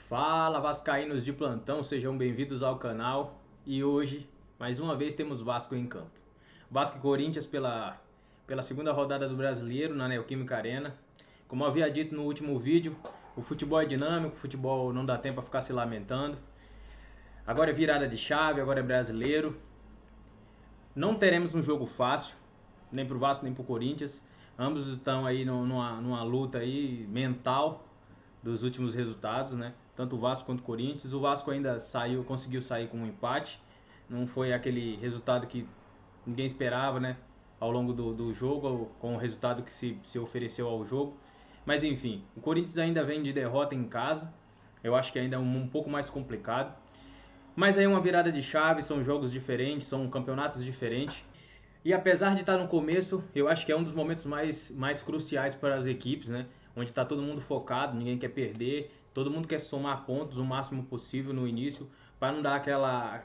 Fala vascaínos de plantão, sejam bem-vindos ao canal. E hoje, mais uma vez, temos Vasco em campo. Vasco e Corinthians pela segunda rodada do Brasileiro na Neoquímica Arena. Como eu havia dito no último vídeo, o futebol é dinâmico, o futebol não dá tempo para ficar se lamentando. Agora é virada de chave, agora é brasileiro. Não teremos um jogo fácil, nem pro Vasco nem pro Corinthians. Ambos estão aí numa luta aí mental dos últimos resultados, né? Tanto o Vasco quanto o Corinthians. O Vasco ainda conseguiu sair com um empate. Não foi aquele resultado que ninguém esperava, né? Ao longo do jogo, com o resultado que se ofereceu ao jogo. Mas enfim, o Corinthians ainda vem de derrota em casa. Eu acho que ainda é um pouco mais complicado. Mas aí é uma virada de chave, são jogos diferentes, são campeonatos diferentes. E apesar de estar no começo, eu acho que é um dos momentos mais cruciais para as equipes, né? Onde está todo mundo focado, ninguém quer perder, todo mundo quer somar pontos o máximo possível no início, para não dar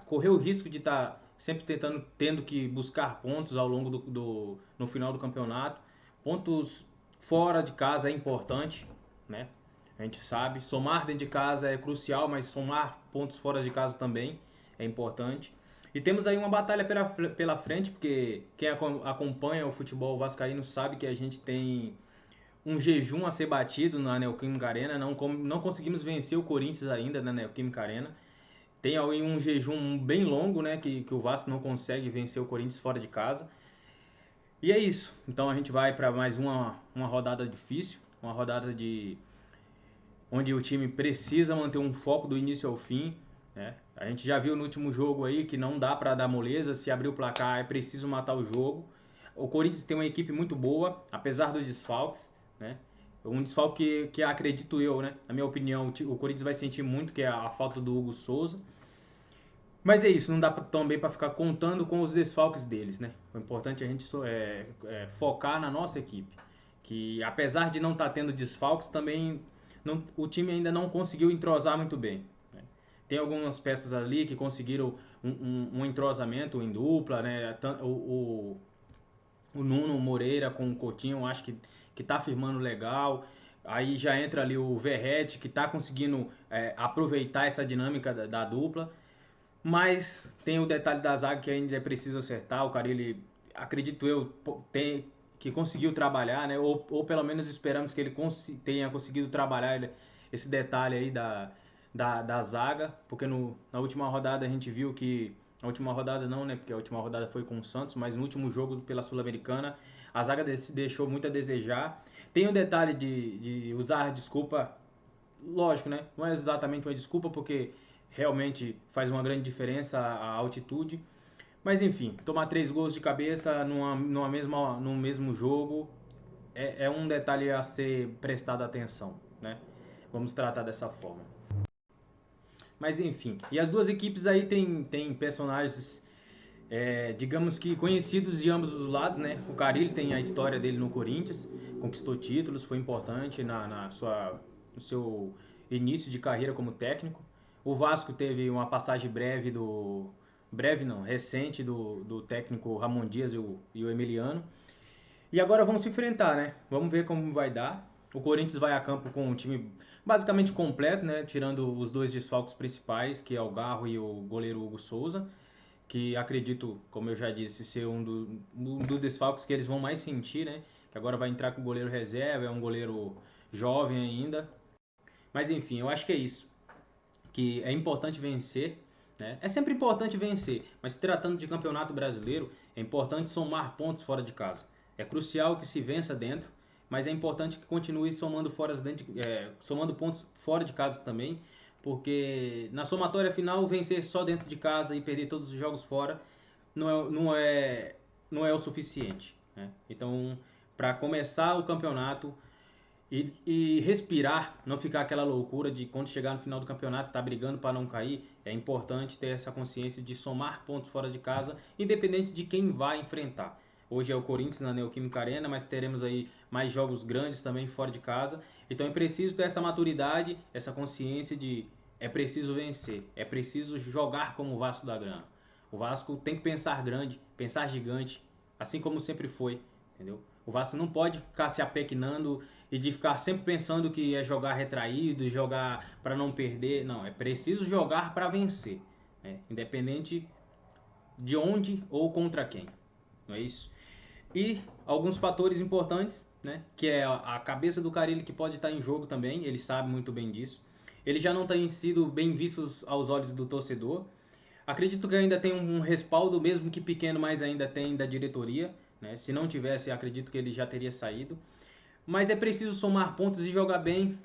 correr o risco de estar sempre tendo que buscar pontos ao longo no final do campeonato. Pontos fora de casa é importante, né? A gente sabe, somar dentro de casa é crucial, mas somar pontos fora de casa também é importante. E temos aí uma batalha pela frente, porque quem acompanha o futebol vascaíno sabe que a gente tem um jejum a ser batido na Neoquímica Arena. Não conseguimos vencer o Corinthians ainda na Neoquímica Arena. Tem aí um jejum bem longo, né? Que o Vasco não consegue vencer o Corinthians fora de casa. E é isso. Então a gente vai para mais uma rodada difícil, uma rodada onde o time precisa manter um foco do início ao fim, né? A gente já viu no último jogo aí que não dá para dar moleza, se abrir o placar é preciso matar o jogo. O Corinthians tem uma equipe muito boa, apesar dos desfalques, né? Um desfalque que acredito eu, né? Na minha opinião, o Corinthians vai sentir muito, que é a falta do Hugo Souza. Mas é isso, não dá também para ficar contando com os desfalques deles, né? O importante é a gente focar na nossa equipe, que apesar de não estar tendo desfalques, também o time ainda não conseguiu entrosar muito bem, né? Tem algumas peças ali que conseguiram um entrosamento em dupla, né? O Nuno Moreira com o Coutinho, acho que tá firmando legal. Aí já entra ali o Verratti, que tá conseguindo aproveitar essa dinâmica da dupla. Mas tem o detalhe da zaga que ainda é preciso acertar. O cara, ele, acredito eu, que conseguiu trabalhar, né? Ou pelo menos esperamos que ele tenha conseguido trabalhar esse detalhe aí da zaga. Porque na última rodada a gente viu que. Na última rodada não, né? Porque a última rodada foi com o Santos, mas no último jogo pela Sul-Americana, a zaga deixou muito a desejar. Tem o detalhe de usar desculpa, lógico, né? Não é exatamente uma desculpa, porque realmente faz uma grande diferença a altitude. Mas enfim, tomar 3 gols de cabeça num mesmo jogo é um detalhe a ser prestado atenção, né? Vamos tratar dessa forma. Mas enfim, e as duas equipes aí tem personagens, digamos que conhecidos de ambos os lados, né? O Carille tem a história dele no Corinthians, conquistou títulos, foi importante no seu início de carreira como técnico. O Vasco teve uma passagem breve não, recente do técnico Ramon Dias e o Emiliano. E agora vamos se enfrentar, né? Vamos ver como vai dar. O Corinthians vai a campo com um time basicamente completo, né? Tirando os dois desfalques principais, que é o Garro e o goleiro Hugo Souza, que acredito, como eu já disse, ser um dos desfalques que eles vão mais sentir, né? Que agora vai entrar com o goleiro reserva, é um goleiro jovem ainda. Mas enfim, eu acho que é isso. Que é importante vencer, né? É sempre importante vencer, mas se tratando de campeonato brasileiro, é importante somar pontos fora de casa. É crucial que se vença dentro, mas é importante que continue somando pontos fora de casa também, porque na somatória final, vencer só dentro de casa e perder todos os jogos fora não é o suficiente, né? Então, para começar o campeonato, e respirar, não ficar aquela loucura de quando chegar no final do campeonato tá brigando para não cair. É importante ter essa consciência de somar pontos fora de casa, independente de quem vai enfrentar. Hoje é o Corinthians na Neoquímica Arena, mas teremos aí mais jogos grandes também fora de casa. Então é preciso ter essa maturidade, essa consciência de é preciso vencer, é preciso jogar como o Vasco da Gama. O Vasco tem que pensar grande, pensar gigante, assim como sempre foi, entendeu? O Vasco não pode ficar se apequenando e de ficar sempre pensando que é jogar retraído, jogar para não perder. Não, é preciso jogar para vencer, né? Independente de onde ou contra quem, não é isso? E alguns fatores importantes, né? Que é a cabeça do Carille, que pode estar em jogo também, ele sabe muito bem disso. Ele já não tem sido bem vistos aos olhos do torcedor. Acredito que ainda tem um respaldo, mesmo que pequeno, mas ainda tem da diretoria, né? Se não tivesse, acredito que ele já teria saído. Mas é preciso somar pontos e jogar bem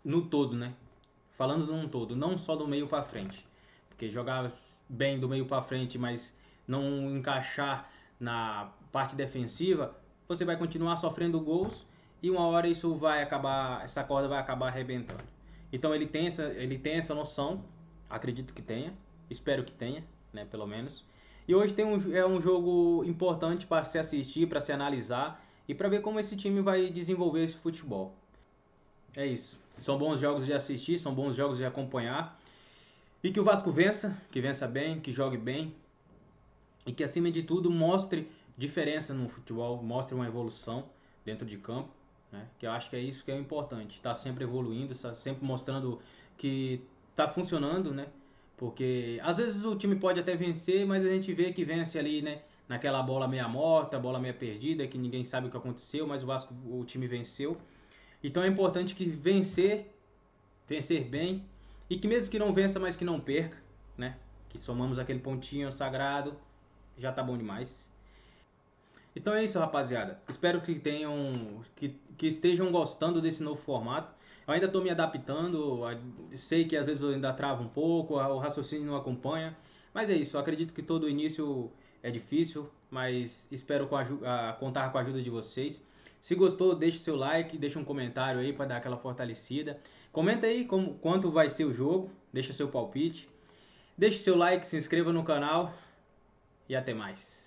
no todo, né? Falando num todo, não só do meio para frente. Porque jogar bem do meio para frente, mas não encaixar na parte defensiva, você vai continuar sofrendo gols e uma hora isso vai acabar, essa corda vai acabar arrebentando. Então ele tem essa noção, acredito que tenha, espero que tenha, né, pelo menos. E hoje é um jogo importante para se assistir, para se analisar e para ver como esse time vai desenvolver esse futebol. É isso. São bons jogos de assistir, são bons jogos de acompanhar. E que o Vasco vença, que vença bem, que jogue bem. E que, acima de tudo, mostre diferença no futebol, mostre uma evolução dentro de campo. Né? Que eu acho que é isso que é importante. Está sempre evoluindo, está sempre mostrando que está funcionando, né? Porque às vezes o time pode até vencer, mas a gente vê que vence ali, né? Naquela bola meia morta, bola meia perdida, que ninguém sabe o que aconteceu, mas o time venceu. Então é importante que vencer bem, e que mesmo que não vença, mas que não perca, né? Que somamos aquele pontinho sagrado, já tá bom demais. Então é isso, rapaziada. Espero que que estejam gostando desse novo formato. Eu ainda estou me adaptando, sei que às vezes eu ainda travo um pouco, o raciocínio não acompanha, mas é isso. Eu acredito que todo início é difícil, mas espero contar com a ajuda de vocês. Se gostou, deixe seu like, deixe um comentário aí para dar aquela fortalecida. Comenta aí quanto vai ser o jogo, deixa seu palpite. Deixe seu like, se inscreva no canal e até mais.